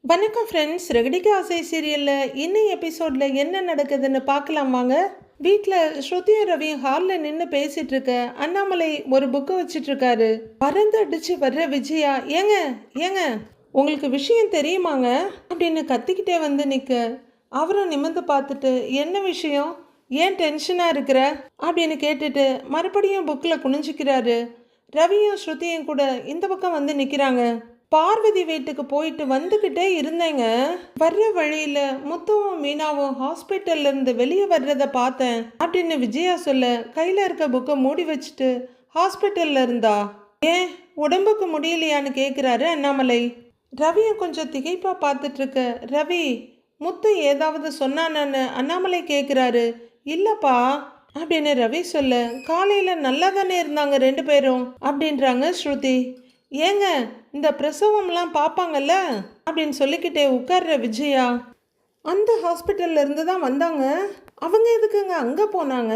வணக்கம் ஃப்ரெண்ட்ஸ். ரெகடிக்க ஆசை சீரியலில் இன்னும் எபிசோடில் என்ன நடக்குதுன்னு பார்க்கலாம் வாங்க. வீட்டில் ஸ்ருதியும் ரவியும் ஹாலில் நின்று பேசிகிட்டு இருக்க அண்ணாமலை ஒரு புக்கை வச்சிட்ருக்காரு. பறந்து அடித்து வர்ற விஜயா, ஏங்க ஏங்க உங்களுக்கு விஷயம் தெரியுமாங்க அப்படின்னு கத்திக்கிட்டே வந்து நிற்க, அவரும் நிமிர்ந்து பார்த்துட்டு என்ன விஷயம், ஏன் டென்ஷனாக இருக்கிற அப்படின்னு கேட்டுட்டு மறுபடியும் புக்கில் குனிஞ்சிக்கிறாரு. ரவியும் ஸ்ருதியும் கூட இந்த பக்கம் வந்து நிற்கிறாங்க. பார்வதி வீட்டுக்கு போயிட்டு வந்துக்கிட்டே இருந்தேங்க. வர்ற வழியில முத்துவும் மீனாவும் ஹாஸ்பிட்டல்ல இருந்து வெளியே வர்றத பார்த்தேன் அப்படின்னு விஜயா சொல்ல, கையில இருக்க புக்கை மூடி வச்சுட்டு ஹாஸ்பிட்டல்ல இருந்தா, ஏன் உடம்புக்கு முடியலையான்னு கேட்குறாரு அண்ணாமலை. ரவியும் கொஞ்சம் திகைப்பா பார்த்துட்டு இருக்க, ரவி முத்து ஏதாவது சொன்னானு அண்ணாமலை கேட்குறாரு. இல்லப்பா அப்படின்னு ரவி சொல்ல, காலையில நல்லா தானே இருந்தாங்க ரெண்டு பேரும் அப்படின்றாங்க ஸ்ருதி. ஏங்க இந்த பிரசவம்லாம் பார்ப்பாங்கல்ல அப்படின்னு சொல்லிக்கிட்டே உட்கார்ற விஜயா, அந்த ஹாஸ்பிட்டல்ல இருந்து தான் வந்தாங்க, அவங்க எதுக்குங்க அங்கே போனாங்க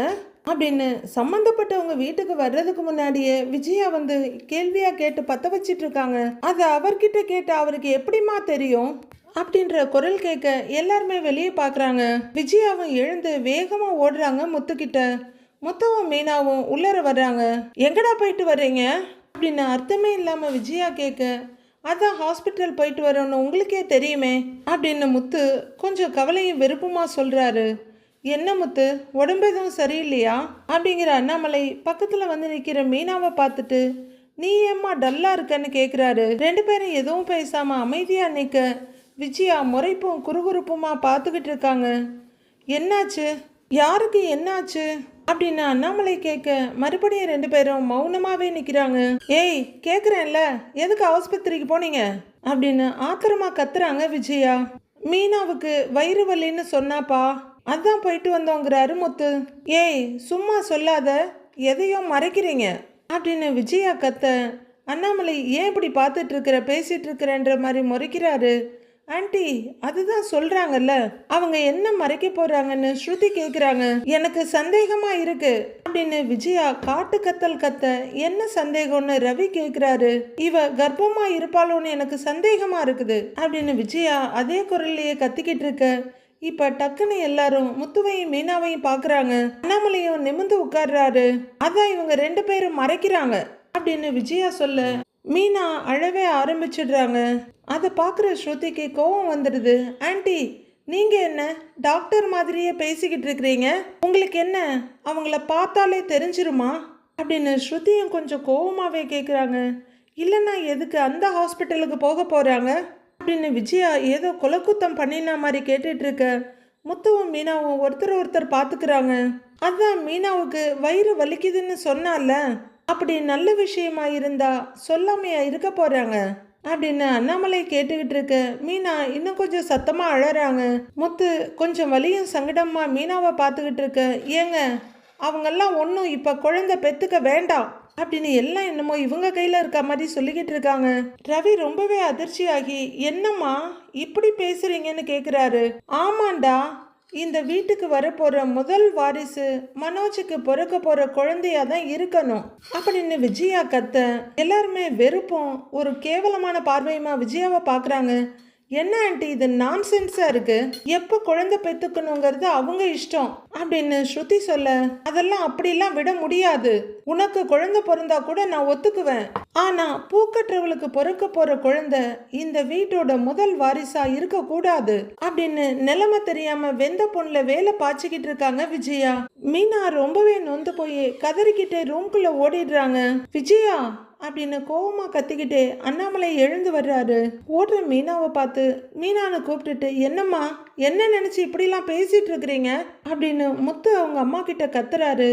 அப்படின்னு சம்மந்தப்பட்டவங்க வீட்டுக்கு வர்றதுக்கு முன்னாடியே விஜயா வந்து கேள்வியா கேட்டு பற்ற வச்சிட்டு இருக்காங்க. அதை அவர்கிட்ட கேட்டு அவருக்கு எப்படிமா தெரியும் அப்படின்ற குரல் கேட்க எல்லாருமே வெளியே பார்க்குறாங்க. விஜயாவும் எழுந்து வேகமாக ஓடுறாங்க முத்துக்கிட்ட. முத்துவும் மீனாவும் உள்ளர வர்றாங்க. எங்கடா போயிட்டு வர்றீங்க அப்படின்னு அர்த்தமே இல்லாமல் விஜயா கேட்க, அதான் ஹாஸ்பிட்டல் போயிட்டு வரோன்னு உங்களுக்கே தெரியுமே அப்படின்னு முத்து கொஞ்சம் கவலையும் வெறுப்புமா சொல்கிறாரு. என்ன முத்து, உடம்பு எதுவும் சரியில்லையா அப்படிங்கிற அண்ணாமலை பக்கத்தில் வந்து நிற்கிற மீனாவை பார்த்துட்டு, நீ ஏம்மா டல்லாக இருக்கன்னு கேட்குறாரு. ரெண்டு பேரும் எதுவும் பேசாமல் அமைதியாக நிற்க விஜயா முறைப்பும் குறுகுறுப்புமா பார்த்துக்கிட்டு இருக்காங்க. என்னாச்சு, யாருக்கு என்னாச்சு அப்படின்னு அண்ணாமலை கேட்க, மறுபடியும் ரெண்டு பேரும் மௌனமாகவே நிற்கிறாங்க. ஏய் கேட்குறேன்ல, எதுக்கு ஆஸ்பத்திரிக்கு போனீங்க அப்படின்னு ஆத்திரமா கத்துறாங்க விஜயா. மீனாவுக்கு வயிறு வலின்னு சொன்னாப்பா, அதான் போயிட்டு வந்தோங்கிறாரு முத்து. ஏய் சும்மா சொல்லாத, எதையோ மறைக்கிறீங்க அப்படின்னு விஜயா கத்த, அண்ணாமலை ஏன் இப்படி பார்த்துட்டு இருக்கிற பேசிட்டு இருக்கிறன்ற மாதிரி முறைக்கிறாரு. ஆண்டி அதுதான் சொல்றாங்கல்ல, அவங்க என்ன மறைக்க போறாங்கன்னு ஸ்ருதி கேக்குறாங்க. எனக்கு சந்தேகமா இருக்கு அப்படின்னு விஜயா காட்டு கத்தல் கத்த, என்ன சந்தேகம்னு ரவி கேக்குறாரு. இவ கர்ப்பமா இருப்பாளோன்னு எனக்கு சந்தேகமா இருக்குது அப்படின்னு விஜயா அதே குரல்லையே கத்திக்கிட்டு இருக்க. இப்ப டக்குன்னு எல்லாரும் முத்துவையும் மீனாவையும் பாக்குறாங்க. அண்ணாமலையும் நிமிந்து உட்கார்றாரு. அதான் இவங்க ரெண்டு பேரும் மறைக்கிறாங்க அப்படின்னு விஜயா சொல்ல, மீனா அழவே ஆரம்பிச்சிடுறாங்க. அதை பார்க்குற ஸ்ருதிக்கு கோவம் வந்துடுது. ஆண்டி நீங்கள் என்ன டாக்டர் மாதிரியே பேசிக்கிட்டு இருக்கிறீங்க, உங்களுக்கு என்ன அவங்கள பார்த்தாலே தெரிஞ்சிருமா அப்படின்னு ஸ்ருதியும் கொஞ்சம் கோவமாகவே கேட்குறாங்க. இல்லைன்னா எதுக்கு அந்த ஹாஸ்பிட்டலுக்கு போக போகிறாங்க அப்படின்னு விஜயா ஏதோ கொலக்குத்தம் பண்ணினா மாதிரி கேட்டுட்ருக்க. முத்துவும் மீனாவும் ஒருத்தர் பார்த்துக்கிறாங்க. அதான் மீனாவுக்கு வயிறு வலிக்குதுன்னு சொன்னால, அப்படி நல்ல விஷயமா இருந்தா சொல்லாமையா இருக்க போறாங்க அப்படின்னு அண்ணாமலை கேட்டுக்கிட்டு இருக்க. மீனா இன்னும் கொஞ்சம் சத்தமா அழறாங்க. முத்து கொஞ்சம் வலியும் சங்கடமா மீனாவை பார்த்துக்கிட்டு இருக்க. ஏங்க அவங்கெல்லாம் ஒன்றும் இப்போ குழந்தை பெற்றுக்க வேண்டாம் அப்படின்னு எல்லாம் என்னமோ இவங்க கையில் இருக்க மாதிரி சொல்லிக்கிட்டு இருக்காங்க. ரவி ரொம்பவே அதிர்ச்சியாகி, என்னம்மா இப்படி பேசுறீங்கன்னு கேட்குறாரு. ஆமாண்டா, இந்த வீட்டுக்கு வரப்போற முதல் வாரிசு மனோஜுக்கு பிறக்க போற குழந்தையா தான் இருக்கணும் அப்படின்னு விஜயா கத்த, எல்லாருமே வெறுப்பும் ஒரு கேவலமான பார்வையுமா விஜயாவை பார்க்குறாங்க. என்ன ஆண்டி இது நான்சென்ஸா இருக்கு, எப்போ குழந்தை பெற்றுக்கணுங்கிறது அவங்க இஷ்டம் அப்படின்னு ஸ்ருதி சொல்ல, அதெல்லாம் அப்படிலாம் விட முடியாது, உனக்கு குழந்தை பிறந்தா கூட நான் ஒத்துக்குவேன், ஆனா பூக்கற்றவளுக்கு பிறக்க போற குழந்தை இந்த வீட்டோட முதல் வாரிசா இருக்க கூடாது அப்படின்னு நிலைமை தெரியாம வெந்த பொண்ணுல வேலை பாய்ச்சிக்கிட்டு இருக்காங்க விஜயா. மீனா ரொம்பவே நொந்து போய் கதறிக்கிட்டே ரூம்குள்ள ஓடிடுறாங்க. விஜயா அப்படின்னு கோவமா கத்திக்கிட்டே அண்ணாமலை எழுந்து வர்றாரு. ஓடுற மீனாவை பார்த்து மீனான்னு கூப்பிட்டுட்டு, என்னம்மா என்ன நினைச்சு இப்படிலாம் பேசிட்டு இருக்கிறீங்க அப்படின்னு முத்து அவங்க அம்மா கிட்ட கத்துறாரு.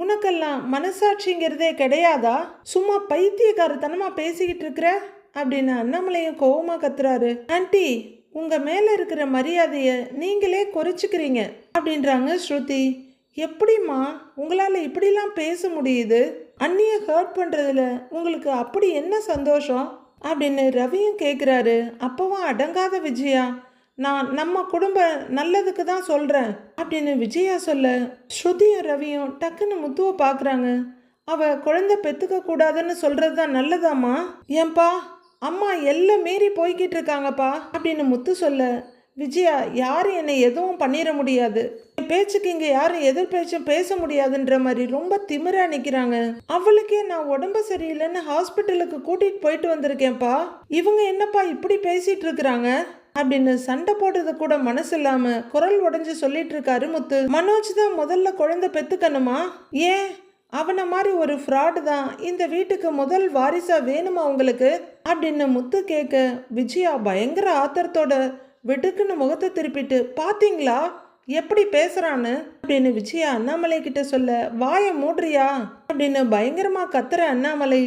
உனக்கெல்லாம் மனசாட்சிங்கிறதே கிடையாதா, சும்மா பைத்தியக்காரத்தனமா பேசிக்கிட்டு இருக்கிற அப்படின்னு அண்ணாமலையும் கோவமா கத்துறாரு. ஆண்டி உங்க மேல இருக்கிற மரியாதைய நீங்களே குறைச்சிக்கிறீங்க அப்படின்றாங்க ஸ்ருதி. எப்படிம்மா உங்களால இப்படிலாம் பேச முடியுது, அண்ணியை ஹர்ட் பண்ணுறதுல உங்களுக்கு அப்படி என்ன சந்தோஷம் அப்படின்னு ரவியும் கேட்குறாரு. அப்பவும் அடங்காத விஜயா, நான் நம்ம குடும்ப நல்லதுக்கு தான் சொல்கிறேன் அப்படின்னு விஜயா சொல்ல, ஸ்ருதியும் ரவியும் டக்குன்னு முத்துவை பார்க்குறாங்க. அவ குழந்தை பெற்றுக்க கூடாதுன்னு சொல்கிறது தான் நல்லதாம்மா. ஏன்பா அம்மா எல்லாம் மீறி போய்கிட்டு இருக்காங்கப்பா அப்படின்னு முத்து சொல்ல, விஜயா யாரும் என்னை எதுவும் பண்ணிட முடியாது, என் பேச்சுக்கு இங்க யாரும் எதிர் பேச்சும் பேச முடியாதுன்ற மாதிரி ரொம்ப திமிரா நிக்கிறாங்க. அவளுக்கே நான் உடம்பு சரியில்லைன்னு ஹாஸ்பிட்டலுக்கு கூட்டிட்டு போயிட்டு வந்திருக்கேன்ப்பா, இவங்க என்னப்பா இப்படி பேசிட்டு இருக்கிறாங்க அப்படின்னு சண்டை போடுறது கூட மனசு இல்லாம குரல் உடைஞ்சு சொல்லிட்டு இருக்காரு முத்து. மனோஜ் தான் முதல்ல குழந்தை பெத்துக்கணுமா? ஏன் அவனை மாதிரி ஒரு ஃப்ராடு தான் இந்த வீட்டுக்கு முதல் வாரிசா வேணுமா உங்களுக்கு அப்படின்னு முத்து கேட்க, விஜயா பயங்கர ஆத்திரத்தோட வெடுக்குன்னு முகத்தை திருப்பிட்டு, பாத்தீங்களா எப்படி பேசுறான்னு அப்படின்னு விஜயா அண்ணாமலை கிட்ட சொல்ல, வாயை மூடுறியா அப்படின்னு பயங்கரமா கத்துற அண்ணாமலை,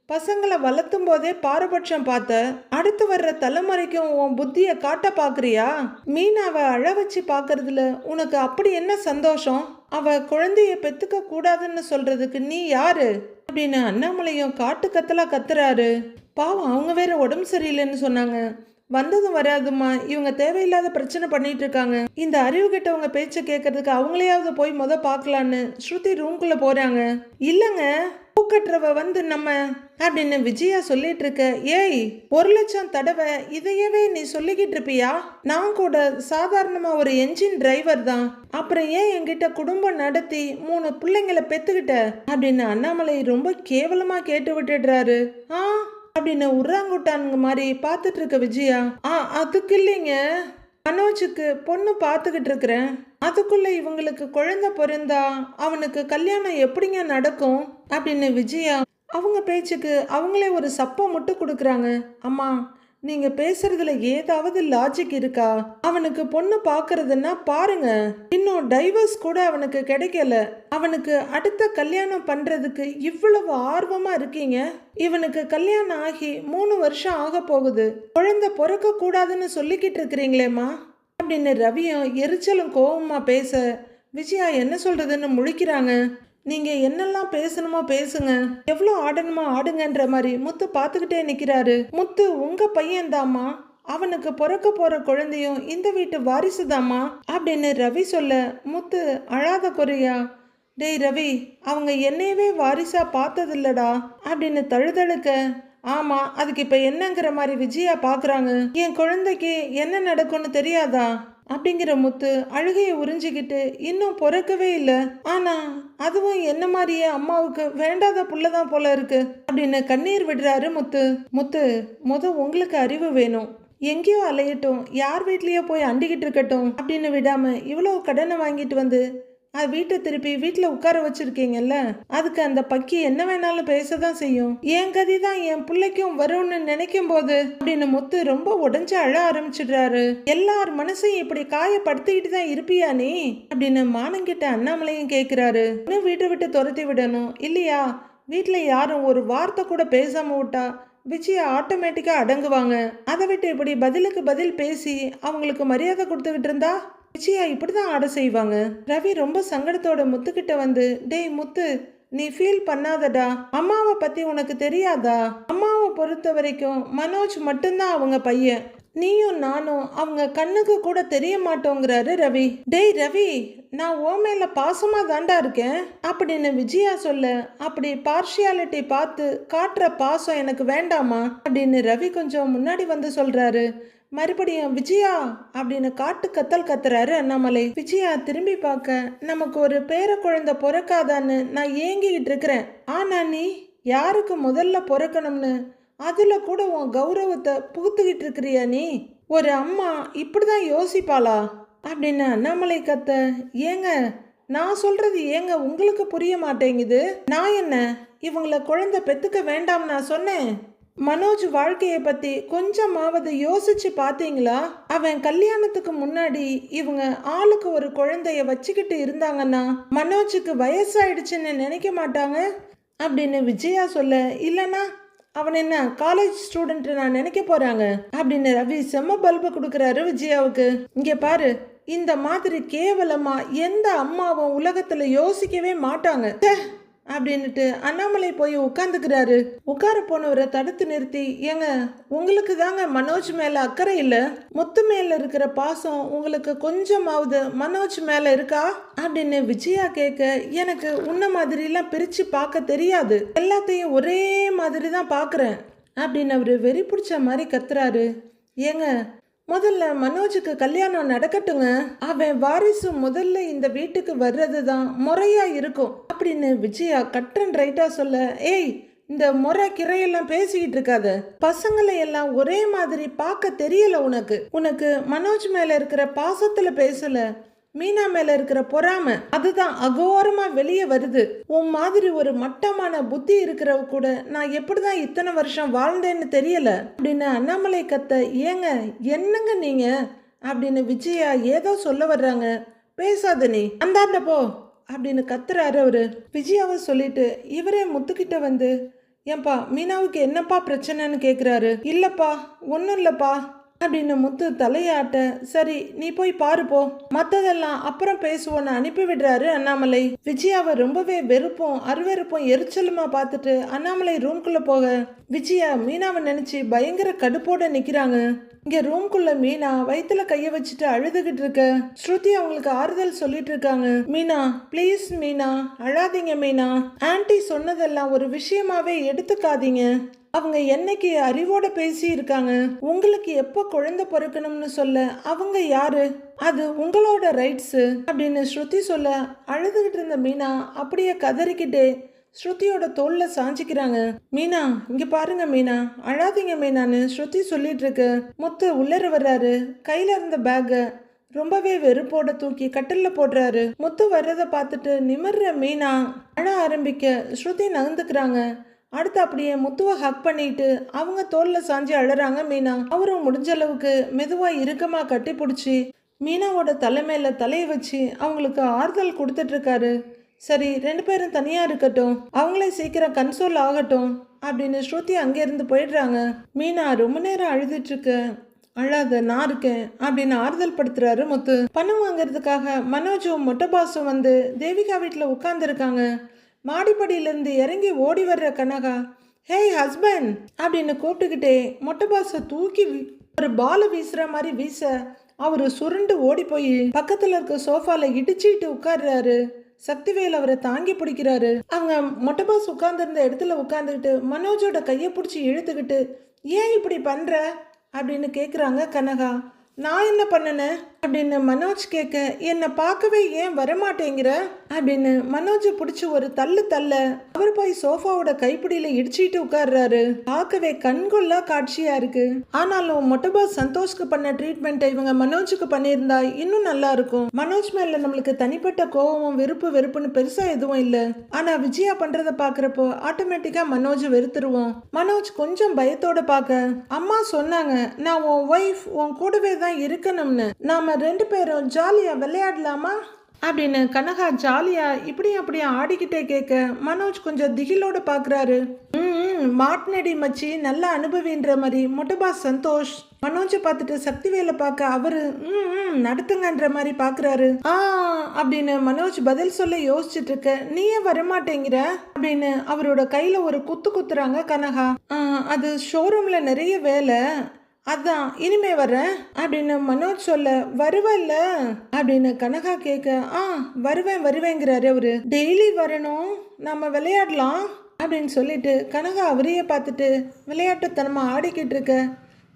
பசங்களை வளர்த்தும் போதே பாரபட்சம் பார்த்த, அடுத்து வர்ற தலைமுறைக்கும் உன் புத்திய காட்ட பாக்குறியா? மீனாவை அழ வச்சு பாக்குறதுல உனக்கு அப்படி என்ன சந்தோஷம்? அவ குழந்தைய பெத்துக்க கூடாதுன்னு சொல்றதுக்கு நீ யாரு அப்படின்னு அண்ணாமலையும் காட்டு கத்தலா கத்துறாரு. பாவம் அவங்க வேற உடம்பு சரியில்லைன்னு சொன்னாங்க, வந்ததும் வராதுமா இவங்க தேவையில்லாத பிரச்சனை பண்ணிட்டு இருக்காங்க, இந்த அறிவு கெட்டவங்க பேச்ச கேட்கறதுக்கு அவங்களையாவது போய் பார்க்கலான்னு ஸ்ருதி ரூம்குள்ள போறாங்க. இல்லங்க பூக்கட்டுறவ வந்து நம்ம அப்படின்னு விஜயா சொல்லிட்டு இருக்க, ஏய் 1,00,000 தடவை இதையவே நீ சொல்லிக்கிட்டு இருப்பியா? நான் கூட சாதாரணமா ஒரு என்ஜின் டிரைவர் தான், அப்புறம் ஏன் என்கிட்ட குடும்பம் நடத்தி 3 பிள்ளைங்களை பெத்துக்கிட்ட அப்படின்னு அண்ணாமலை ரொம்ப கேவலமா கேட்டு விட்டுடுறாரு. அப்படின்னு உர்ராங்குட்டானுங்க மாதிரி பார்த்துட்டு இருக்க விஜயா, அதுக்கு இல்லைங்க, மனோஜுக்கு பொண்ணு பார்த்துக்கிட்டு இருக்கிறேன், அதுக்குள்ள இவங்களுக்கு குழந்தை பிறந்தா அவனுக்கு கல்யாணம் எப்படிங்க நடக்கும் அப்படின்னு விஜயா அவங்க பேச்சுக்கு அவங்களே ஒரு சப்பம் மட்டும் கொடுக்குறாங்க. அம்மா நீங்க பேசுறதுல ஏதாவது லாஜிக் இருக்கா? அவனுக்கு பொண்ணு பாக்குறதுன்னா பாருங்க, இன்னும் டைவர்ஸ் கூட அவனுக்கு கிடைக்கல, அவனுக்கு அடுத்த கல்யாணம் பண்றதுக்கு இவ்வளவு ஆர்வமா இருக்கீங்க, இவனுக்கு கல்யாணம் ஆகி 3 வருஷம் ஆக போகுது, குழந்தை பிறக்க கூடாதுன்னு சொல்லிக்கிட்டு இருக்கிறீங்களேம்மா அப்படின்னு ரவியும் எரிச்சலும் கோபமா பேச, விஜயா என்ன சொல்றதுன்னு முழிக்கிறாங்க. நீங்க என்னெல்லாம் பேசணுமோ பேசுங்க, எவ்வளோ ஆடணுமோ ஆடுங்கன்ற மாதிரி முத்து பார்த்துக்கிட்டே நிக்கிறாரு. முத்து உங்க பையன்தாம்மா, அவனுக்கு பிறக்க போற குழந்தையும் இந்த வீட்டு வாரிசுதாம்மா அப்படின்னு ரவி சொல்ல, முத்து அழாத குறையா, டேய் ரவி அவங்க என்னையவே வாரிசா பார்த்ததில்லடா அப்படின்னு தழுதழுக்க, ஆமா அதுக்கு இப்ப என்னங்கிற மாதிரி விஜயா பாக்குறாங்க. என் குழந்தைக்கு என்ன நடக்கும்னு தெரியாதா அப்படிங்கிற முத்து அழுகையை உறிஞ்சிக்கிட்டு, இன்னும் பிறக்கவே இல்லை, ஆனா அதுவும் என்ன மாதிரியே அம்மாவுக்கு வேண்டாத புள்ளதான் போல இருக்கு அப்படின்னு கண்ணீர் விடுறாரு முத்து. முத்து உங்களுக்கு அறிவு வேணும், எங்கேயோ அலையட்டும், யார் வீட்லயோ போய் அண்டிக்கிட்டு இருக்கட்டும் அப்படின்னு விடாம இவ்வளவு கடனை வாங்கிட்டு வந்து அது வீட்டை திருப்பி வீட்டில் உட்கார வச்சிருக்கீங்கல்ல, அதுக்கு அந்த பக்கி என்ன வேணாலும் பேசதான் செய்யும், என் கதி தான் என் பிள்ளைக்கும் வரும்னு நினைக்கும் போது அப்படின்னு முத்து ரொம்ப உடஞ்சு அழ ஆரம்பிச்சிடுறாரு. எல்லார் மனசையும் இப்படி காயப்படுத்திக்கிட்டு தான் இருப்பியா நீ அப்படின்னு மானங்கிட்ட அண்ணாமலையும் கேட்கிறாரு. இன்னும் வீட்டை விட்டு துரத்தி விடணும் இல்லையா? வீட்டில் யாரும் ஒரு வார்த்தை கூட பேசாம விட்டா விஜயா ஆட்டோமேட்டிக்கா அடங்குவாங்க, அதை விட்டு இப்படி பதிலுக்கு பதில் பேசி அவங்களுக்கு மரியாதை கொடுத்துக்கிட்டு இருந்தா விஜயா இப்படிதான் ஆட செய்வாங்க. ரவி ரொம்ப சங்கடத்தோட முத்துக்கிட்ட வந்து, டேய் முத்து நீ ஃபீல் பண்ணாதடா, அம்மாவை பத்தி உனக்கு தெரியாதா? அம்மாவை பொறுத்த வரைக்கும் மனோஜ் மட்டும்தான் அவங்க பையன், நீயும் நானும் அவங்க கண்ணுக்கு கூட தெரிய மாட்டோங்கிறாரு ரவி. டேய் ரவி நான் ஓ மேல பாசமா தாண்டா இருக்கேன் அப்படின்னு விஜயா சொல்ல, அப்படி பார்ஷியாலிட்டி பார்த்து காட்டுற பாசம் எனக்கு வேண்டாமா அப்படின்னு ரவி கொஞ்சம் முன்னாடி வந்து சொல்றாரு. மறுபடியும் விஜயா அப்படின்னு காட்டு கத்தல் கத்துறாரு அண்ணாமலை. விஜயா திரும்பி பார்க்க, நமக்கு ஒரு பேர குழந்தை பிறக்காதான்னு நான் ஏங்கிக்கிட்டு இருக்கிறேன், ஆனா நீ யாருக்கு முதல்ல பிறக்கணும்னு அதுல கூட உன் கௌரவத்தை புகுத்துக்கிட்டு இருக்கிறியா? நீ ஒரு அம்மா இப்படிதான் யோசிப்பாளா அப்படின்னு அண்ணாமலை கத்த, ஏங்க நான் சொல்றது ஏங்க உங்களுக்கு புரிய மாட்டேங்குது? நான் என்ன இவங்கள குழந்தை பெத்துக்க வேண்டாம் நான் சொன்னேன்? மனோஜ் வாழ்க்கையை பத்தி கொஞ்சமாவது யோசிச்சு பாத்தீங்களா? அவன் கல்யாணத்துக்கு முன்னாடி இவங்க ஆளுக்கு ஒரு குழந்தைய வச்சுக்கிட்டு இருந்தாங்கன்னா மனோஜுக்கு வயசாயிடுச்சுன்னு நினைக்க மாட்டாங்க அப்படின்னு விஜயா சொல்ல, இல்லைன்னா அவன் என்ன காலேஜ் ஸ்டூடெண்ட் நான் நினைக்க போறாங்க அப்படின்னு ரவி செம்ம பல்பு கொடுக்கறாரு விஜயாவுக்கு. இங்க பாரு, இந்த மாதிரி கேவலமா எந்த அம்மாவும் உலகத்துல யோசிக்கவே மாட்டாங்க அப்படின்னுட்டு அண்ணாமலை போய் உட்காந்துக்கிறாரு. உட்கார போனவரை தடுத்து நிறுத்தி, ஏங்க உங்களுக்கு தாங்க மனோஜ் மேல அக்கறை இல்ல, முத்து மேல இருக்கிற பாசம் உங்களுக்கு கொஞ்சமாவது மனோஜ் மேல இருக்கா அப்படின்னு விஜயா கேட்க, எனக்கு உன்ன மாதிரி எல்லாம் பிரிச்சு பார்க்க தெரியாது, எல்லாத்தையும் ஒரே மாதிரி தான் பாக்குறேன், அப்படின்னு அவரு வெறி பிடிச்ச மாதிரி கத்துறாரு. ஏங்க, முதல்ல மனோஜுக்கு கல்யாணம் நடக்கட்டுங்க. அவன் வாரிசு முதல்ல இந்த வீட்டுக்கு வர்றது தான் முறையா இருக்கும் அப்படின்னு விஜயா கட் அண்ட் ரைட்டா சொல்ல, ஏய், இந்த முறை கிரையெல்லாம் பேசிக்கிட்டு இருக்காத. பசங்களை எல்லாம் ஒரே மாதிரி பார்க்க தெரியல உனக்கு. உனக்கு மனோஜ் மேல இருக்கிற பாசத்துல பேசல, மீனா மேல இருக்கிற பொறாம அதுதான் அகோரமா வெளியே வருது. உன் மாதிரி ஒரு மட்டமான புத்தி இருக்கிறவ கூட நான் எப்படிதான் இத்தனை வருஷம் வாழ்ந்தேன்னு தெரியல அப்படின்னு அண்ணாமலை கத்த. ஏங்க, என்னங்க நீங்க அப்படின்னு விஜயா ஏதோ சொல்ல வர்றாங்க. பேசாத நீ, அந்தாண்ட போ அப்படின்னு கத்துறாரு அவரு. விஜயாவை சொல்லிட்டு இவரே முத்துக்கிட்ட வந்து, ஏன்பா மீனாவுக்கு என்னப்பா பிரச்சனைன்னு கேக்குறாரு. இல்லப்பா, ஒன்றும் இல்லப்பா அப்படின்னு முத்து தலையாட்ட, சரி நீ போய் பாரு போ, மத்ததெல்லாம் அப்புறம் பேசுவோன்னு அனுப்பி விடுறாரு அண்ணாமலை. விஜயாவை ரொம்பவே வெறுப்பும் அருவெறுப்பும் எரிச்சலுமா பார்த்துட்டு அண்ணாமலை ரூம்குள்ள போக, விஜயா மீனாவை நினைச்சு பயங்கர கடுப்போட நிக்கிறாங்க. இங்க ரூம்குள்ள மீனா வயிற்றுல கைய வச்சுட்டு அழுதுகிட்டு இருக்க ஸ்ருதி அவங்களுக்கு ஆறுதல் சொல்லிட்டு இருக்காங்க. மீனா, ப்ளீஸ் மீனா, அழாதீங்க மீனா, ஆன்ட்டி சொன்னதெல்லாம் ஒரு விஷயமாவே எடுத்துக்காதீங்க. அவங்க என்னைக்கு அறிவோட பேசி இருக்காங்க. உங்களுக்கு எப்போ குழந்தை பிறக்கணும்னு சொல்ல அவங்க யாரு? அது உங்களோட ரைட்ஸு அப்படின்னு ஸ்ருதி சொல்ல, அழுதுகிட்டு இருந்த மீனா அப்படியே கதறிக்கிட்டே ஸ்ருதியோட தோல்ல சாஞ்சிக்கிறாங்க. மீனா, இங்க பாருங்க மீனா, அழாதீங்க மீனான்னு ஸ்ருதி சொல்லிட்டு இருக்கு. முத்து உள்ளர வர்றாரு. கையில இருந்த பேக்க ரொம்பவே வெறுப்போட தூக்கி கட்டில்ல போடுறாரு. முத்து வர்றத பார்த்துட்டு நிமிர்ற மீனா அழ ஆரம்பிக்க ஸ்ருதி நகர்ந்துக்கிறாங்க. அடுத்து அப்படியே முத்துவை ஹக் பண்ணிட்டு அவங்க தோல்ல சாஞ்சி அழறாங்க மீனா. அவரும் முடிஞ்ச அளவுக்கு மெதுவா இறுக்கமா கட்டி பிடிச்சி மீனாவோட தலைமையில தலையை வச்சு அவங்களுக்கு ஆறுதல் கொடுத்துட்டு இருக்காரு. சரி, ரெண்டு பேரும் தனியா இருக்கட்டும், அவங்களே சீக்கிரம் கன்சோல் ஆகட்டும் அப்படின்னு ஸ்ருதி அங்கேருந்து போயிடுறாங்க. மீனா ரொம்ப நேரம் அழுதுட்டு இருக்க, அழாத, நான் இருக்கேன் அப்படின்னு ஆறுதல் படுத்துறாரு முத்து. பணம் வாங்குறதுக்காக மனோஜும் மொட்டை பாசும் வந்து தேவிகா வீட்டில் உட்கார்ந்துருக்காங்க. மாடிப்படியிலிருந்து இறங்கி ஓடி வர்ற கனகா, ஹேய் ஹஸ்பண்ட் அப்படின்னு கூப்பிட்டுக்கிட்டே மொட்டை பாச தூக்கி ஒரு பாலை வீசுற மாதிரி வீச அவரு சுருண்டு ஓடி போய் பக்கத்துல இருக்க சோஃபால இடிச்சுட்டு உட்கார்றாரு. சக்திவேல் அவரை தாங்கி பிடிக்கிறாரு. அவங்க மொட்டை பாஸ் உட்கார்ந்துருந்த இடத்துல உட்காந்துக்கிட்டு மனோஜோட கையை பிடிச்சி இழுத்துக்கிட்டு, ஏன் இப்படி பண்ற அப்படின்னு கேக்குறாங்க கனகா. நான் என்ன பண்ணனேன் அப்படின்னு மனோஜ் கேட்க, என்னை பார்க்கவே ஏன் வரமாட்டேங்கிற அப்படின்னு மனோஜை பிடிச்சி ஒரு தள்ளு தள்ள அவர் போய் சோஃபாவோட கைப்பிடியில இடிச்சிட்டு உட்கார்றாரு. பார்க்கவே கண்கொள்ளா காட்சியா இருக்கு. ஆனாலும் மொட்டபா சந்தோஷ்க்கு பண்ண ட்ரீட்மெண்ட்டை இவங்க மனோஜுக்கு பண்ணியிருந்தா இன்னும் நல்லா இருக்கும். மனோஜ் மேல நம்மளுக்கு தனிப்பட்ட கோபமும் வெறுப்புன்னு பெருசா எதுவும் இல்லை. ஆனா விஜயா பண்றத பாக்குறப்போ ஆட்டோமேட்டிக்கா மனோஜ் வெறுத்துருவோம். மனோஜ் கொஞ்சம் பயத்தோட பார்க்க, அம்மா சொன்னாங்க நான் உன் ஒய்ஃப் உன் கூடவே தான் இருக்கணும்னு, நாம ரெண்டு பேரும் ஜாலியா விளையாடலாமா அப்படின்னு கனகா ஜாலியா இப்படி அப்படியே ஆடிக்கிட்டே கேட்க மனோஜ் கொஞ்சம் திகிலோட பாக்குறாரு. மாட்னடி மச்சி நல்லா அனுபவின்ற மாதிரி மொட்டபா சந்தோஷ் மனோஜை பார்த்துட்டு சக்திவேலை பார்க்க அவரு நடத்துங்கன்ற மாதிரி பாக்குறாரு. அப்படின்னு மனோஜ் பதில் சொல்ல யோசிச்சுட்டு இருக்க, நீயே வரமாட்டேங்கிற அப்படின்னு அவரோட கையில ஒரு குத்து குத்துறாங்க கனகா. அது ஷோரூம்ல நிறைய வேலை, அதான் இனிமே வர்றேன் அப்படின்னு மனோஜ் சொல்ல, வருவல்ல அப்படின்னு கனகா கேட்க, வருவேங்கிறாரு அவரு. டெய்லி வரணும், நம்ம விளையாடலாம் அப்படின்னு சொல்லிட்டு கனகா அவரையே பார்த்துட்டு விளையாட்டுத்தனமா ஆடிக்கிட்டு இருக்க,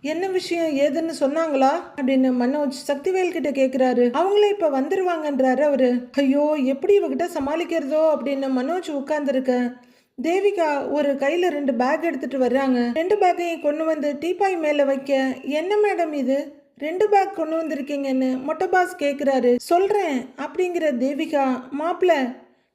என்ன விஷயம் ஏதுன்னு சொன்னாங்களா அப்படின்னு மனோஜ் சக்திவேல் கிட்ட கேக்குறாரு. அவங்களே இப்ப வந்துருவாங்கன்றாரு அவரு. ஐயோ, எப்படி இவகிட்ட சமாளிக்கிறதோ அப்படின்னு மனோஜ் உட்கார்ந்துருக்க. தேவிகா ஒரு கையில 2 பேக் எடுத்துட்டு வர்றாங்க. 2 பேக்கையும் கொண்டு வந்து டீப்பாய் மேல வைக்க, என்ன மேடம் இது 2 பேக் கொண்டு வந்திருக்கீங்கன்னு மொட்டை பாஸ் கேக்குறாரு. சொல்றேன் அப்படிங்கிற தேவிகா, மாப்பிள்ள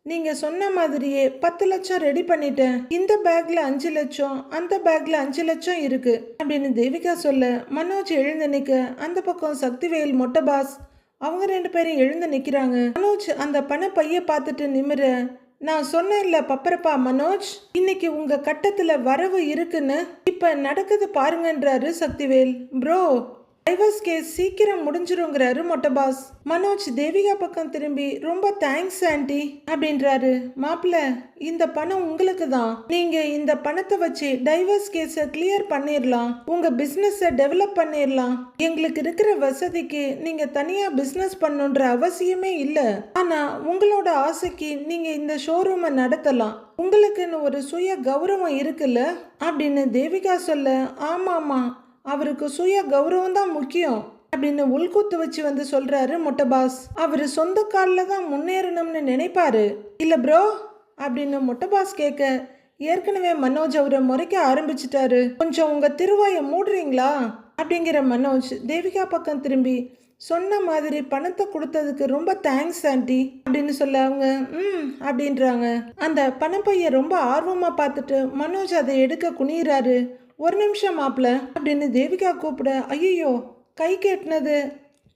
நீங்க சொன்ன மாதிரியே 10 லட்சம் ரெடி பண்ணிட்டேன், இந்த பேக்ல 5 லட்சம் அந்த பேக்ல 5 லட்சம் இருக்கு அப்படின்னு தேவிகா சொல்ல மனோஜ் எழுந்து நிக்க, அந்த பக்கம் சக்திவேல் மொட்டை பாஸ் அவங்க 2 பேரும் எழுந்து நிக்கிறாங்க. மனோஜ் அந்த பண பைய பார்த்துட்டு நிமிர, நான் சொன்னேன்ல பப்பரப்பா மனோஜ், இன்னைக்கு உங்க கட்டத்துல வரவு இருக்குன்னு, இப்ப நடக்குது பாருங்கன்றாரு சக்திவேல். ப்ரோ டைவர்ஸ் கேஸ் சீக்கிரம் முடிஞ்சிருங்கிறாரு மொட்டை பாஸ். மனோஜ் தேவிகா பக்கம் திரும்பி ரொம்ப தேங்க்ஸ் ஆண்டி அப்படின்றாரு. மாப்பிள்ள, இந்த பணம் உங்களுக்கு தான். நீங்க இந்த பணத்தை வச்சு டைவர்ஸ் கேஸை கிளியர் பண்ணிடலாம், உங்க பிசினஸை டெவலப் பண்ணிடலாம். எங்களுக்கு இருக்கிற வசதிக்கு நீங்க தனியா பிசினஸ் பண்ணுன்ற அவசியமே இல்லை. ஆனா உங்களோட ஆசைக்கு நீங்க இந்த ஷோரூமை நடத்தலாம். உங்களுக்குன்னு ஒரு சுய கௌரவம் இருக்குல்ல அப்படின்னு தேவிகா சொல்ல, ஆமாமா அவருக்கு சுய கௌரவம் தான் முக்கியம் அப்படின்னு உள்கூத்து வச்சு வந்து சொல்றாரு மொட்டை பாஸ். அவரு சொந்த காலில் தான் முன்னேறணும்னு நினைப்பாரு இல்ல ப்ரோ அப்படின்னு மொட்டை பாஸ் கேட்க, ஏற்கனவே மனோஜ் அவரை முறைக்க ஆரம்பிச்சிட்டாரு. கொஞ்சம் உங்க திருவாயை மூடுறீங்களா அப்படிங்கிற மனோஜ் தேவிகா பக்கம் திரும்பி, சொன்ன மாதிரி பணத்தை கொடுத்ததுக்கு ரொம்ப தேங்க்ஸ் ஆண்டி அப்படின்னு சொல்ல அவங்க அப்படின்றாங்க. அந்த பணப்பைய ரொம்ப ஆர்வமா பார்த்துட்டு மனோஜ் அதை எடுக்க குனிறாரு. ஒரு நிமிஷம் மாப்பிள்ள அப்படின்னு தேவிகா கூப்பிட, ஐயோ கை கேட்டினது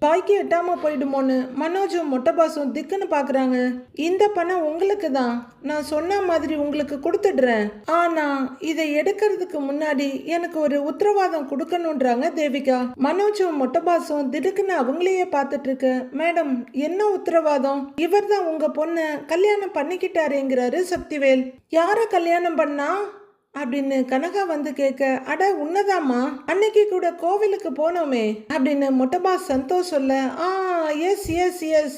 பாய்க்கு எட்டாம போயிடுமோன்னு மனோஜும் மொட்டை பாசும் திக்குன்னு பாக்குறாங்க. இந்த பணம் உங்களுக்கு தான், நான் சொன்ன மாதிரி உங்களுக்கு கொடுத்துடுறேன். ஆனா இதை எடுக்கிறதுக்கு முன்னாடி எனக்கு ஒரு உத்தரவாதம் கொடுக்கணும்ன்றாங்க தேவிகா. மனோஜும் மொட்டை பாசும் திடுக்குன்னு அவங்களையே பார்த்துட்டு இருக்க, மேடம் என்ன உத்தரவாதம்? இவர் தான் உங்க பொண்ணை கல்யாணம் பண்ணிக்கிட்டாருங்கிறாரு சக்திவேல். யார கல்யாணம் பண்ணா அப்படின்னு கனகா வந்து கேட்க, அட உன்னதாமா அன்னைக்கு கூட கோவிலுக்கு போனோமே அப்படின்னு மொட்டை பாஸ் சந்தோஷ் சொல்ல, எஸ் எஸ் எஸ்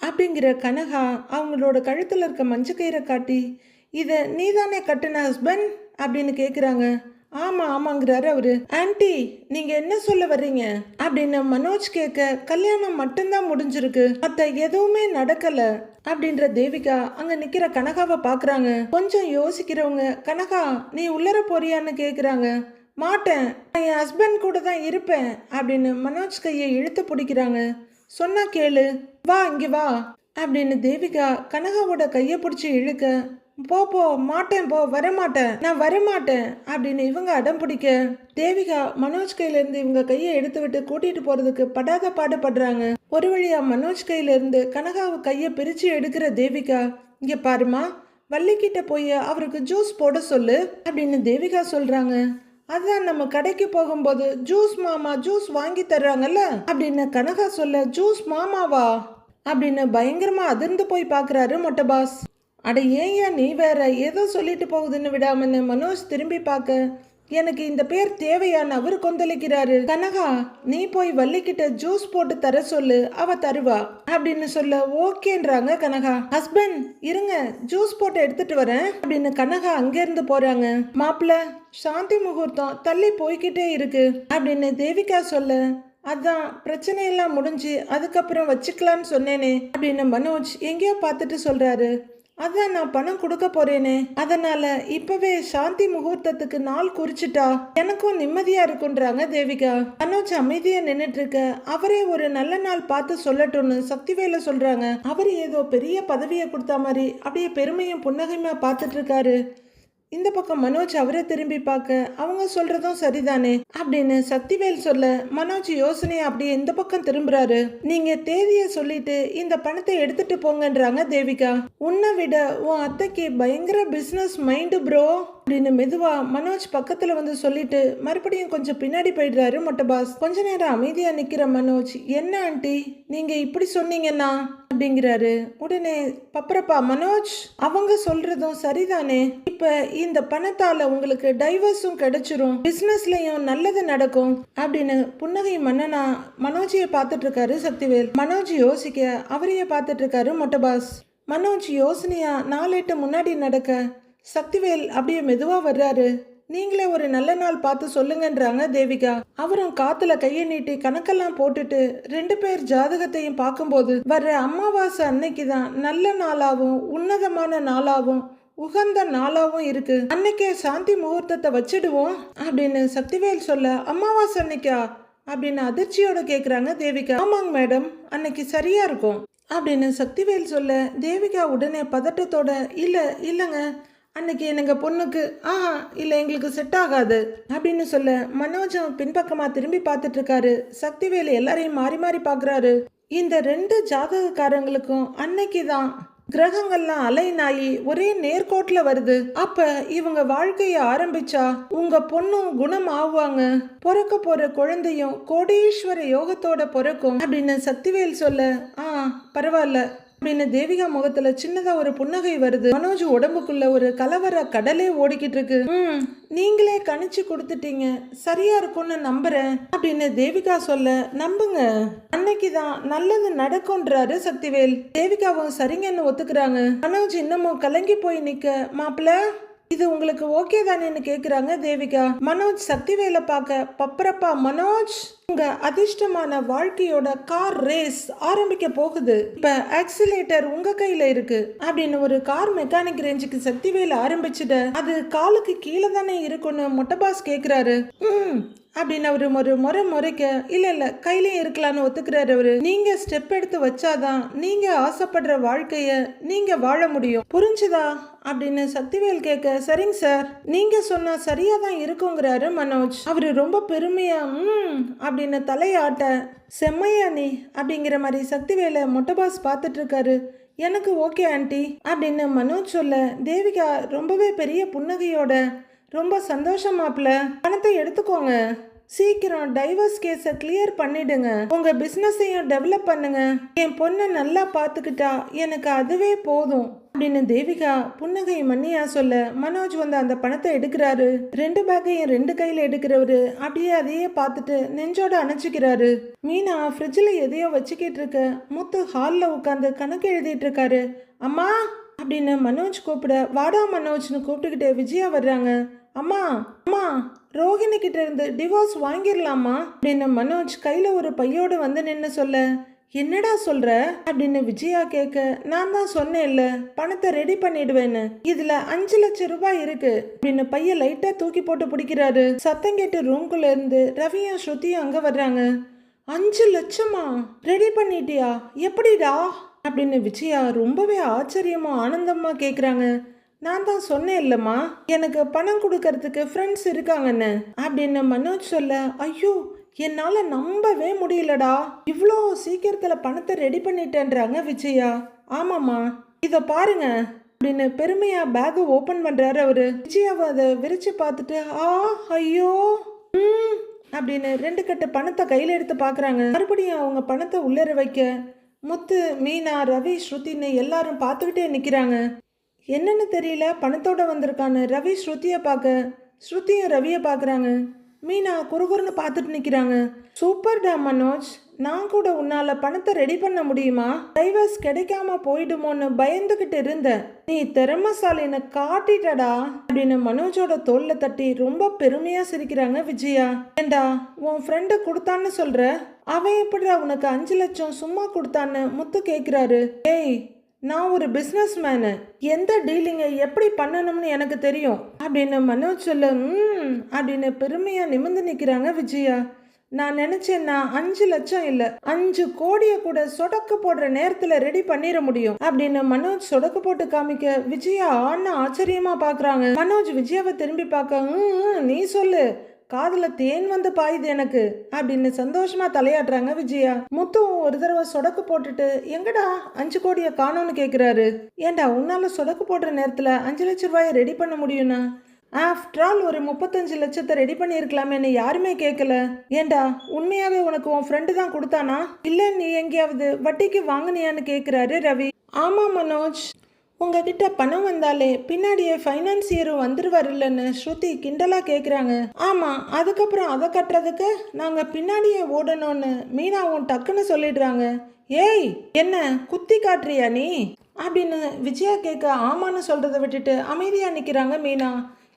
அப்படிங்கிற கனகா அவங்களோட கழுத்தில் இருக்க மஞ்சக்கயிறை காட்டி, இதை நீதானே கட்டுன ஹஸ்பண்ட் அப்படின்னு கேட்குறாங்க. ஆமாங்கிறாரு அவரு. ஆன்டி நீங்க என்ன சொல்ல வர்றீங்க அப்படின்னு மனோஜ் கேட்க, கல்யாணம் மட்டும்தான் முடிஞ்சிருக்கு, மத்த எதுவுமே நடக்கல அப்படின்ற தேவிகா அங்க நிக்கிற கனகாவை பாக்குறாங்க. கொஞ்சம் யோசிக்கிறவங்க, கனகா நீ உள்ளர போறியான்னு கேக்குறாங்க. மாட்டேன், என் ஹஸ்பண்ட் கூட தான் இருப்பேன் அப்படின்னு மனோஜ் கையை இழுத்து பிடிக்கிறாங்க. சொன்னா கேளு, வா இங்க வா அப்படின்னு தேவிகா கனகாவோட கையை பிடிச்சி இழுக்க, போ மாட்டேன், போ வரமாட்டேன், நான் வரமாட்டேன் அப்படின்னு இவங்க அடம் பிடிக்க, தேவிகா மனோஜ் கையில இருந்து இவங்க கையை எடுத்து விட்டு கூட்டிட்டு போறதுக்கு படாத பாடுபடுறாங்க. ஒரு வழியா மனோஜ் கையில இருந்து கனகாவை கையை பிரிச்சு எடுக்கிற தேவிகா, இங்க பாருமா வள்ளிக்கிட்ட போய் அவருக்கு ஜூஸ் போட சொல்லு அப்படின்னு தேவிகா சொல்றாங்க. அதான் நம்ம கடைக்கு போகும்போது ஜூஸ் மாமா ஜூஸ் வாங்கி தர்றாங்கல்ல அப்படின்னு கனகா சொல்ல, ஜூஸ் மாமாவா அப்படின்னு பயங்கரமா அதிர்ந்து போய் பாக்குறாரு மொட்டை பாஸ். அட ஏயா நீ வேற ஏதோ சொல்லிட்டு போகுதுன்னு விடாமன்னு மனோஜ் திரும்பி பார்க்க, எனக்கு இந்த பேர் தேவையான அவர் கொந்தளிக்கிறாரு. கனகா நீ போய் வள்ளிக்கிட்ட ஜூஸ் போட்டு தர சொல்லு, அவ தருவா அப்படின்னு சொல்ல, ஓகேன்றாங்க கனகா. ஹஸ்பண்ட் இருங்க ஜூஸ் போட்டு எடுத்துட்டு வரேன் அப்படின்னு கனகா அங்கிருந்து போறாங்க. மாப்பிள்ள சாந்தி முகூர்த்தம் தள்ளி போய்கிட்டே இருக்கு அப்படின்னு தேவிகா சொல்ல, அதான் பிரச்சனையெல்லாம் முடிஞ்சு அதுக்கப்புறம் வச்சுக்கலான்னு சொன்னேனே அப்படின்னு மனோஜ் எங்கேயோ பார்த்துட்டு சொல்றாரு. அதான் நான் பணம் கொடுக்க போறேனே, அதனால இப்பவே சாந்தி முகூர்த்தத்துக்கு நாள் குறிச்சிட்டா எனக்கும் நிம்மதியா இருக்குன்றாங்க தேவிகா. மனோஜ் அமைதியா நின்னுட்டு இருக்க, அவரே ஒரு நல்ல நாள் பார்த்து சொல்லட்டும்னு சக்திவேல சொல்றாங்க. அவர் ஏதோ பெரிய பதவியை கொடுத்த மாதிரி அப்படியே பெருமையும் புன்னகையுமா பார்த்துட்டு இருக்காரு. இந்த பக்கம் மனோஜ் அவரை திரும்பி பார்க்க, அவங்க சொல்றதும் சரிதானே அப்படின்னு சக்திவேல் சொல்ல, மனோஜ் யோசனையை அப்படியே இந்த பக்கம் திரும்புறாரு. நீங்க தேதிய சொல்லிட்டு இந்த பணத்தை எடுத்துட்டு போங்கன்றாங்க தேவிகா. உன்னை விட உன் அத்தைக்கு பயங்கர பிசினஸ் மைண்டு ப்ரோ அப்படின்னு மெதுவா மனோஜ் பக்கத்துல வந்து சொல்லிட்டு மறுபடியும் கொஞ்சம் பின்னாடி போயிடுறாரு மொட்டை பாஸ். கொஞ்ச நேரம் அமைதியா நிக்கிற மனோஜ், என்ன ஆண்டி நீங்க இப்படி சொன்னீங்கன்னா அப்படிங்கிறாரு. உடனே பப்பரப்பா மனோஜ் அவங்க சொல்றதும் சரிதானே, இப்ப இந்த பணத்தால உங்களுக்கு டைவர்ஸும் கிடைச்சிரும், பிசினஸ்லயும் நல்லது நடக்கும் அப்படின்னு புன்னகை மன்னனா மனோஜியை பார்த்துட்டு இருக்காரு சக்திவேல். மனோஜ் யோசிக்க அவரையே பார்த்துட்டு இருக்காரு மொட்டை பாஸ். மனோஜ் யோசனையா 4 8 முன்னாடி நடக்க சக்திவேல் அப்படியே மெதுவா வர்றாரு. நீங்களே ஒரு நல்ல நாள் பார்த்து சொல்லுங்கன்றாங்க தேவிகா. அவரும் காத்துல கையை நீட்டி கணக்கெல்லாம் போட்டுட்டு 2 பேர் ஜாதகத்தையும் பார்க்கும்போது வர்ற அமாவாசை அன்னைக்கு தான் நல்ல நாளாவும் உன்னதமான நாளாவும் உகந்த நாளாவும் இருக்கு, அன்னைக்கே சாந்தி முகூர்த்தத்தை வச்சிடுவோம் அப்படின்னு சக்திவேல் சொல்ல, அமாவாசை அன்னைக்கா அப்படின்னு அதிர்ச்சியோட கேக்குறாங்க தேவிகா. ஆமாங்க மேடம் அன்னைக்கு சரியா இருக்கும் அப்படின்னு சக்திவேல் சொல்ல, தேவிகா உடனே பதட்டத்தோட, இல்லைங்க அன்னைக்கு எனக்கு பொண்ணுக்கு இல்லை எங்களுக்கு செட் ஆகாது அப்படின்னு சொல்ல, மனோஜம் பின்பக்கமாக திரும்பி பார்த்துட்டு இருக்காரு. சக்திவேலு எல்லாரையும் மாறி மாறி பார்க்குறாரு. இந்த 2 ஜாதகக்காரங்களுக்கும் அன்னைக்கு தான் கிரகங்கள்லாம் அலைனாயி ஒரே நேர்கோட்டுல வருது. அப்ப இவங்க வாழ்க்கைய ஆரம்பிச்சா உங்க பொண்ணும் குணம் ஆவாங்க, பிறக்க போற குழந்தையும் கோடீஸ்வர யோகத்தோட பிறக்கும் அப்படின்னு சக்திவேல் சொல்ல, பரவாயில்ல அப்படின்னு தேவிகா முகத்துல சின்னதா ஒரு புன்னகை வருது. மனோஜ் உடம்புக்குள்ள ஒரு கலவர கடலே ஓடிக்கிட்டு இருக்கு. நீங்களே கணிச்சு கொடுத்துட்டீங்க, சரியா இருக்கும்னு நம்புறேன் அப்படின்னு தேவிகா சொல்ல, நம்புங்க, அன்னைக்குதான் நல்லது நடக்கும்ன்றாரு சக்திவேல். தேவிகாவும் சரிங்கன்னு ஒத்துக்கிறாங்க. மனோஜ் இன்னமும் கலங்கி போய் நிக்க, மாப்பிள்ள இது உங்களுக்கு ஓகே தானேன்னு கேக்குறாங்க தேவிகா. மனோஜ் சக்திவேலை பார்க்க, பப்பரப்பா மனோஜ், உங்க அதிர்ஷ்டமான வாழ்க்கையோட கார் ரேஸ் ஆரம்பிக்க போகுது. இப்ப ஆக்சிலேட்டர் உங்க கையில இருக்கு அப்படின்னு ஒரு கார் மெக்கானிக் ரேஞ்சுக்கு சக்திவேல் ஆரம்பிச்சுட, அது காலுக்கு கீழே தானே இருக்குன்னு மொட்டை பாஸ் கேக்குறாரு. அப்படின்னு அவரு ஒரு முறைக்க, இல்ல கையிலயும் இருக்கலான்னு ஒத்துக்கிறாரு அவரு. நீங்க ஸ்டெப் எடுத்து வச்சாதான் நீங்க ஆசைப்படுற வாழ்க்கைய நீங்க வாழ முடியும், புரிஞ்சுதா அப்படின்னு சக்திவேல் கேட்க, சரிங்க சார், நீங்க சொன்னா சரியா தான் இருக்குங்கிறாரு மனோஜ். அவரு ரொம்ப பெருமையா அப்படின்னு தலையாட்ட, செம்மையா நீ அப்படிங்கிற மாதிரி சக்திவேலை மொட்டை பாஸ் பார்த்துட்டு இருக்காரு. எனக்கு ஓகே ஆண்டி அப்படின்னு மனோஜ் சொல்ல, தேவிகா ரொம்பவே பெரிய புன்னகையோட, ரொம்ப சந்தோஷமாப்ல, பணத்தை எடுத்துக்கோங்க, சீக்கிரம் டைவர்ஸ் கேஸை கிளியர் பண்ணிடுங்க, உங்க பிசினஸையும் டெவலப் பண்ணுங்க, என் பொண்ணை நல்லா பார்த்துக்கிட்டா எனக்கு அதுவே போதும் அப்படின்னு தேவிகா புன்னகை மண்ணியா சொல்ல, மனோஜ் வந்து அந்த பணத்தை எடுக்கிறாரு. 2 பேக்கையும் 2 கையில எடுக்கிறவரு அப்படியே அதையே பார்த்துட்டு நெஞ்சோட அணைச்சிக்கிறாரு. மீனா ஃப்ரிட்ஜில் எதையோ வச்சுக்கிட்டு இருக்க, முத்து ஹாலில் உட்காந்து கணக்கு எழுதிட்டு இருக்காரு. அம்மா அப்படின்னு மனோஜ் கூப்பிட, வாடா மனோஜ்னு கூப்பிட்டுக்கிட்டே விஜயா வர்றாங்க. அம்மா அம்மா ரோஹிணி கிட்ட இருந்து டிவோர்ஸ் வாங்கிடலாமா அப்படின்னு மனோஜ் கையில ஒரு பையோடு வந்து நின்று சொல்ல, என்னடா சொல்ற அப்படின்னு விஜயா கேட்க, நான் தான் சொன்னேன்ல பணத்தை ரெடி பண்ணிடுவேன்னு, இதுல 5 லட்சம் ரூபாய் இருக்கு அப்படின்னு பைய லைட்டா தூக்கி போட்டு பிடிக்கிறாரு. சத்தம் கேட்டு ரூம்குள்ள இருந்து ரவியும் ஸ்ருதியும் அங்க வர்றாங்க. 5 லட்சமா ரெடி பண்ணிட்டியா, எப்படிடா அப்படின்னு விஜயா ரொம்பவே ஆச்சரியமா ஆனந்தமா கேக்குறாங்க. நான் தான் சொன்னேன் இல்லம்மா, எனக்கு பணம் கொடுக்கறதுக்கு ஃப்ரெண்ட்ஸ் இருக்காங்கன்னு அப்படின்னு மனோஜ் சொல்ல, ஐயோ என்னால நம்பவே முடியலடா, இவ்வளோ சீக்கிரத்துல பணத்தை ரெடி பண்ணிட்டேன்றாங்க விஜயா. ஆமாம்மா இதை பாருங்க அப்படின்னு பெருமையா பேக்கை ஓபன் பண்றாரு அவரு. விஜயாவை அதை விரிச்சு பார்த்துட்டு, ஐயோ அப்படின்னு 2 கட்டு பணத்தை கையில எடுத்து பாக்குறாங்க. மறுபடியும் அவங்க பணத்தை உள்ளர வைக்க, முத்து, மீனா, ரவி, ஸ்ருதின்னு எல்லாரும் பார்த்துக்கிட்டே நிக்கிறாங்க. என்னன்னு தெரியல பணத்தோட வந்திருக்கான்னு ரவி ஸ்ருதியை பார்க்க, ஸ்ருதியும் ரவியை பார்க்குறாங்க. மீனா குறுகுறுன்னு பார்த்துட்டு நிற்கிறாங்க. சூப்பர்டா மனோஜ், நான் கூட உன்னால பணத்தை ரெடி பண்ண முடியுமா, டைவர்ஸ் கிடைக்காம போயிடுமோன்னு பயந்துகிட்டு இருந்தேன், நீ திறமசாலின்னு காட்டிட்டடா அப்படின்னு மனோஜோட தோல்ல தட்டி ரொம்ப பெருமையா சிரிக்கிறாங்க விஜயா. ஏண்டா உன் ஃப்ரெண்டு கொடுத்தான்னு சொல்ற, அவன் எப்படிடா உனக்கு 5 லட்சம் சும்மா கொடுத்தான்னு முத்து கேட்குறாரு. ஏய் நான் ஒரு பிஸ்னஸ் மேனு, எந்த டீலிங்கை எப்படி பண்ணணும்னு எனக்கு தெரியும் அப்படின்னு மனோஜ் சொல்ல, அப்படின்னு பெருமையா நிமிர்ந்து நிற்கிறாங்க விஜயா. நான் நினைச்சேன்னா 5 லட்சம் இல்ல 5 கோடியை கூட சொடக்கு போடுற நேரத்துல ரெடி பண்ணிட முடியும் அப்படின்னு மனோஜ் சொடக்கு போட்டு காமிக்க, விஜயா ஆனா ஆச்சரியமா பாக்குறாங்க. மனோஜ் விஜயாவை திரும்பி பார்க்க, நீ சொல்லு, காதுல தேன் வந்து பாயுது எனக்கு அப்படின்னு சந்தோஷமா தலையாடுறாங்க விஜயா. முத்து ஒரு தடவை சொடக்கு போட்டுட்டு, எங்கடா 5 கோடியை காணோன்னு கேக்குறாரு. ஏண்டா உன்னால சொடக்கு போடுற நேரத்துல 5 லட்சம் ரூபாயை ரெடி பண்ண முடியும்னா, ஆஃப்டர் ஆல் ஒரு 35 லட்சத்தை ரெடி பண்ணியிருக்கலாமேன்னு யாருமே கேட்கல. ஏண்டா உண்மையாவே உனக்கு உன் ஃப்ரெண்டு தான் கொடுத்தானா, இல்ல நீ எங்கேயாவது வட்டிக்கு வாங்கினியான்னு கேட்குறாரு ரவி. ஆமா மனோஜ், உங்ககிட்ட பணம் வந்தாலே பின்னாடியே ஃபைனான்சியரும் வந்துருவார் இல்லைன்னு ஸ்ருதி கிண்டலா கேட்குறாங்க. ஆமா, அதுக்கப்புறம் அதை கட்டுறதுக்கு நாங்க பின்னாடியே ஓடணும்னு மீனாவும் டக்குன்னு சொல்லிடுறாங்க. ஏய் என்ன குத்தி காட்டுறியா நீ அப்படின்னு விஜயா கேட்க, ஆமான்னு சொல்றதை விட்டுட்டு அமைதியா நிக்கிறாங்க மீனா.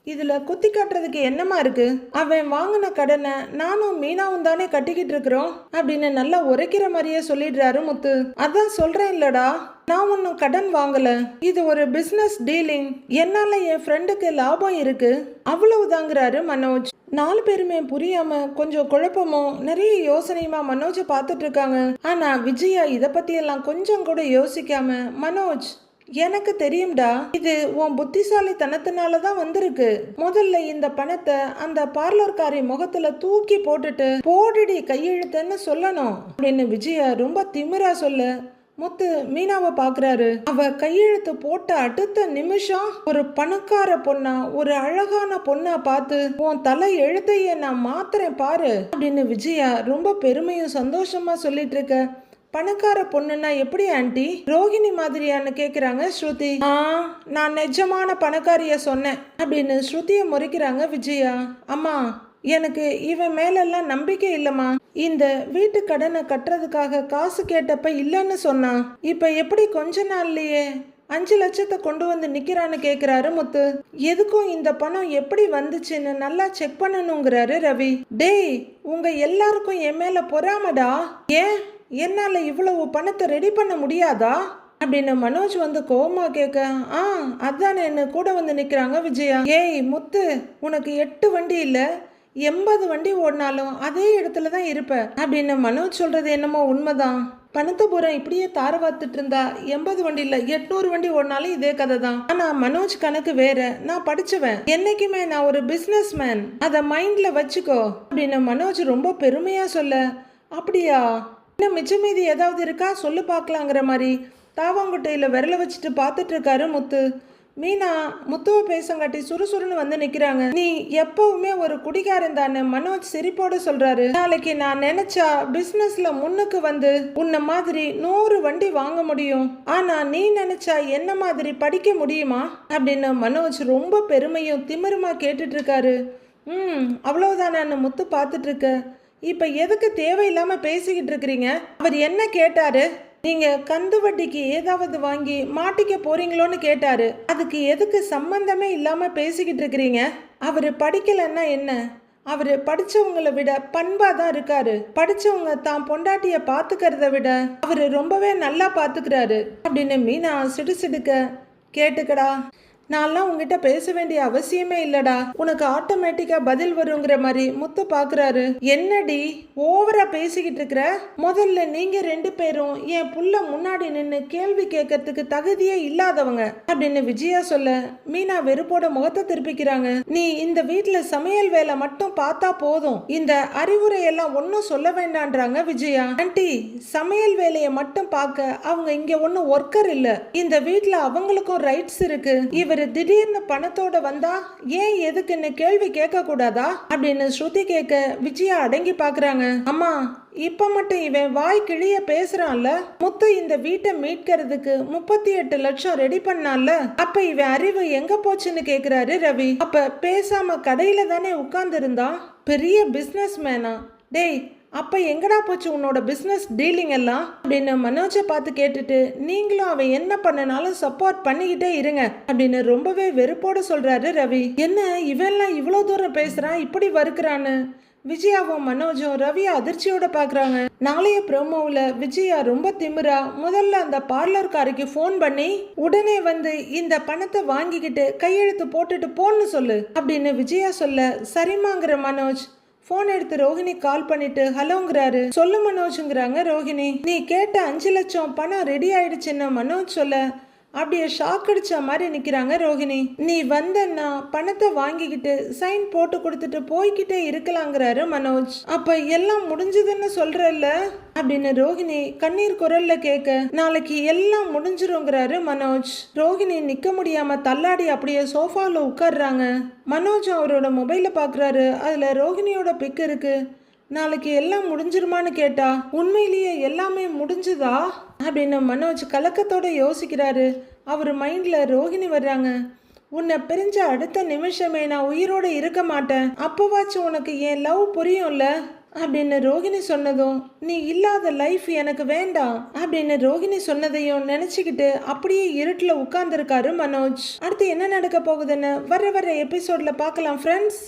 இதுல குத்தி காட்டுறதுக்கு என்னமா இருக்கு, அவன் வாங்கின கடனை நானும் மீனாவும் தானே கட்டிக்கிட்டு இருக்கிறோம் அப்படின்னு நல்லா உரைக்கிற மாதிரியே சொல்லிடுறாரு முத்து. அதான் சொல்றேன் இல்லடா, நான் ஒன்னும் கடன் வாங்கல, இது ஒரு பிசினஸ் டீலிங், என்னால என் ஃப்ரெண்டுக்கு லாபம் இருக்கு அவ்வளவுதாங்கிறாரு மனோஜ். 4 பேருமே புரியாம கொஞ்சம் குழப்பமும் நிறைய யோசனையுமா மனோஜை பார்த்துட்டு இருக்காங்க. ஆனா விஜயா இத பத்தி எல்லாம் கொஞ்சம் கூட யோசிக்காம, மனோஜ் எனக்கு தெரியும்டா, இது உன் புத்திசாலித்தனத்தினாலதான் வந்திருக்கு, முதல்ல இந்த பணத்தை அந்த பார்லர்காரி முகத்துல தூக்கி போட்டுட்டு போடுடி கையெழுத்துன்னு சொல்லணும் அப்படின்னு விஜயா ரொம்ப திமிரா சொல்ல, முத்து மீனாவை பாக்குறாரு. அவ கையெழுத்து போட்ட அடுத்த நிமிஷம் ஒரு பணக்கார பொண்ணா, ஒரு அழகான பொண்ணா பார்த்து உன் தலை எழுத்தைய நான் மாத்துறேன் பாரு அப்படின்னு விஜயா ரொம்ப பெருமையும் சந்தோஷமா சொல்லிட்டு இருக்க. பணக்கார பொண்ணுன்னா எப்படி ஆண்டி? ரோகிணி மாதிரியான்னு கேக்குறாங்க ஸ்ருதி. நான் நிஜமான பணக்காரிய சொன்னேன் அப்படின்னு ஸ்ருதியை முறைக்கிறாங்க விஜயா. அம்மா, எனக்கு இவன் மேலெல்லாம் நம்பிக்கை இல்லம்மா. இந்த வீட்டு கடனை கட்டுறதுக்காக காசு கேட்டப்ப இல்லைன்னு சொன்னான். இப்ப எப்படி கொஞ்ச நாள்லயே 5 லட்சத்தை கொண்டு வந்து நிக்கிறான்னு கேக்குறாரு முத்து. எதுக்கும் இந்த பணம் எப்படி வந்துச்சுன்னு நல்லா செக் பண்ணணுங்கிறாரு ரவி. டேய், உங்க எல்லாருக்கும் என் மேல பொறாமடா. ஏன் என்னால இவ்வளவு பணத்தை ரெடி பண்ண முடியாதா அப்படின்னு மனோஜ் வந்து கோவமா கேட்க, அதானே என்ன கூட வந்து நிக்கிறாங்க விஜயா. ஏய் முத்து, உனக்கு 8 வண்டி இல்ல 80 வண்டி ஓடினாலும் அதே இடத்துல தான் இருப்ப அப்படின்னு மனோஜ் சொல்றது என்னமோ உண்மைதான். பணத்தை பூரா இப்படியே தார பார்த்துட்டு இருந்தா 80 வண்டி இல்ல 800 வண்டி ஓடினாலும் இதே கதை தான். ஆனா மனோஜ் கணக்கு வேற. நான் படிச்சவன், என்னைக்குமே நான் ஒரு பிசினஸ் மேன், அதை மைண்ட்ல வச்சுக்கோ அப்படின்னு மனோஜ் ரொம்ப பெருமையா சொல்ல. அப்படியா, இன்னும் மிச்சம் மீதி ஏதாவது இருக்கா சொல்லு பார்க்கலாங்கிற மாதிரி தாவாங்குட்டையில விரல வச்சுட்டு பார்த்துட்டு இருக்காரு முத்து. மீனா முத்துவை பேசங்காட்டி சுறுசுறுன்னு வந்து நிக்கிறாங்க. நீ எப்பவுமே ஒரு குடிகாரன் தானே மனோஜ் சிரிப்போட சொல்றாரு. நாளைக்கு நான் நினைச்சா பிசினஸ்ல முன்னுக்கு வந்து உன்ன மாதிரி 100 வண்டி வாங்க முடியும். ஆனா நீ நினைச்சா என்ன மாதிரி படிக்க முடியுமா அப்படின்னு மனோஜ் ரொம்ப பெருமையும் திமிருமா கேட்டுட்டு இருக்காரு. அவ்வளவுதானு முத்து பார்த்துட்டு இருக்க. இப்ப எதுக்கு தேவையில்லாம பேசிக்கிட்டு இருக்கிறீங்க? அவர் என்ன கேட்டாரு? நீங்க கந்து வட்டிக்கு ஏதாவது வாங்கி மாட்டிக்க போறீங்களோன்னு கேட்டாரு. அதுக்கு எதுக்கு சம்பந்தமே இல்லாம பேசிக்கிட்டு இருக்கிறீங்க? அவரு படிக்கலன்னா என்ன? அவரு படிச்சவங்களை விட பண்பா தான் இருக்காரு. படிச்சவங்க தான் பொண்டாட்டிய பாத்துக்கிறத விட அவரு ரொம்பவே நல்லா பாத்துக்கிறாரு அப்படின்னு மீனா சிடுசிடுக்க. கேட்டுக்கடா, நான்லாம் உங்ககிட்ட பேச வேண்டிய அவசியமே இல்லடா, உனக்கு ஆட்டோமேட்டிக்கா பதில் வருங்கிற மாதிரி முத்து பாக்குறாரு. என்னடி ஓவரா பேசிக்கிட்டு இருக்கிற? முதல்ல நீங்க 2 பேரும் என் புள்ள முன்னாடி நின்னு கேள்வி கேட்கறதுக்கு தகுதியே இல்லாதவங்க அப்படின்னு விஜயா சொல்ல மீனா வெறுப்போட முகத்தை திருப்பிக்கிறாங்க. நீ இந்த வீட்டுல சமையல் வேலை மட்டும் பார்த்தா போதும், இந்த அறிவுரை எல்லாம் ஒன்னும் சொல்ல வேண்டான்றாங்க விஜயா. ஆண்டி, சமையல் வேலையை மட்டும் பார்க்க அவங்க இங்க ஒன்னும் ஒர்க்கர் இல்ல. இந்த வீட்டுல அவங்களுக்கும் ரைட்ஸ் இருக்கு. இவர் திடீர்னு பணத்தோட வந்தா ஏன் எதுக்குன்னு கேள்வி கேட்க கூடாதா அப்படின்னு ஸ்ருதி கேட்க விஜயா அடங்கி பாக்குறாங்க. அம்மா, இப்ப மட்டும் இவன் வாய் கிழிய பேசுறான்ல. முத்து இந்த வீட்டை மீட்கிறதுக்கு 38 லட்சம் ரெடி பண்ணான்ல, அப்ப இவன் அறிவு எங்க போச்சுன்னு கேக்குறாரு ரவி. அப்ப பேசாம கடையில தானே உட்கார்ந்து இருந்தான். பெரிய பிசினஸ் மேனா? டேய், அப்ப எங்கடா போச்சு உன்னோட பிசினஸ் டீலிங் எல்லாம் அப்படின்னு மனோஜை பார்த்து கேட்டுட்டு, நீங்களும் அவன் என்ன பண்ணனாலும் சப்போர்ட் பண்ணிக்கிட்டே இருங்க அப்படின்னு ரொம்பவே வெறுப்போட சொல்றாரு ரவி. என்ன இவெல்லாம் இவ்வளவு தூரம் பேசுறான், இப்படி வறுக்கிறான்னு விஜயாவும் மனோஜும் ரவியை அதிர்ச்சியோட பாக்குறாங்க. நாளைய ப்ரோமோவில் விஜயா ரொம்ப திமிரா முதல்ல அந்த பார்லர்காரிக்கு ஃபோன் பண்ணி உடனே வந்து இந்த பணத்தை வாங்கிக்கிட்டு கையெழுத்து போட்டுட்டு போன்னு சொல்லு அப்படின்னு விஜயா சொல்ல, சரிமாங்கிற மனோஜ் போன் எடுத்து ரோஹிணி கால் பண்ணிட்டு ஹலோங்கிறாரு. சொல்லு மனோஜ்ங்கிறாங்க ரோஹிணி. நீ கேட்ட 5 லட்சம் பணம் ரெடி ஆயிடுச்சுன்னு மனோஜ் சொல்ல அப்படியே ஷாக் அடிச்ச மாதிரி நிக்கிறாங்க ரோஹிணி. நீ வந்தன்னா பணத்தை வாங்கிக்கிட்டு சைன் போட்டு கொடுத்துட்டு போய்கிட்டே இருக்கலாங்கிறாரு மனோஜ். அப்ப எல்லாம் முடிஞ்சதுன்னு சொல்றல்ல அப்படின்னு ரோஹிணி கண்ணீர் குரல்ல கேட்க, நாளைக்கு எல்லாம் முடிஞ்சிருங்கிறாரு மனோஜ். ரோஹிணி நிக்க முடியாம தள்ளாடி அப்படியே சோஃபால உட்கார்றாங்க. மனோஜ் அவரோட மொபைல பாக்குறாரு. அதுல ரோஹிணியோட பிக் இருக்கு. நாளைக்கு எல்லாம் முடிஞ்சிருமான்னு கேட்டா உண்மையிலேயே எல்லாமே முடிஞ்சுதா அப்படின்னு மனோஜ் கலக்கத்தோட யோசிக்கிறாரு. அவர் மைண்ட்ல ரோஹிணி வர்றாங்க. உன்னை பிரிஞ்ச அடுத்த நிமிஷமே நான் உயிரோட இருக்க மாட்டேன், அப்பவாச்சும் உனக்கு என் லவ் புரியும்ல அப்படின்னு ரோஹிணி சொன்னதும், நீ இல்லாத லைஃப் எனக்கு வேண்டாம் அப்படின்னு ரோஹிணி சொன்னதையும் நினைச்சுக்கிட்டு அப்படியே இருட்டுல உட்கார்ந்துருக்காரு மனோஜ். அடுத்து என்ன நடக்க போகுதுன்னு வர எபிசோட்ல பார்க்கலாம் ஃப்ரெண்ட்ஸ்.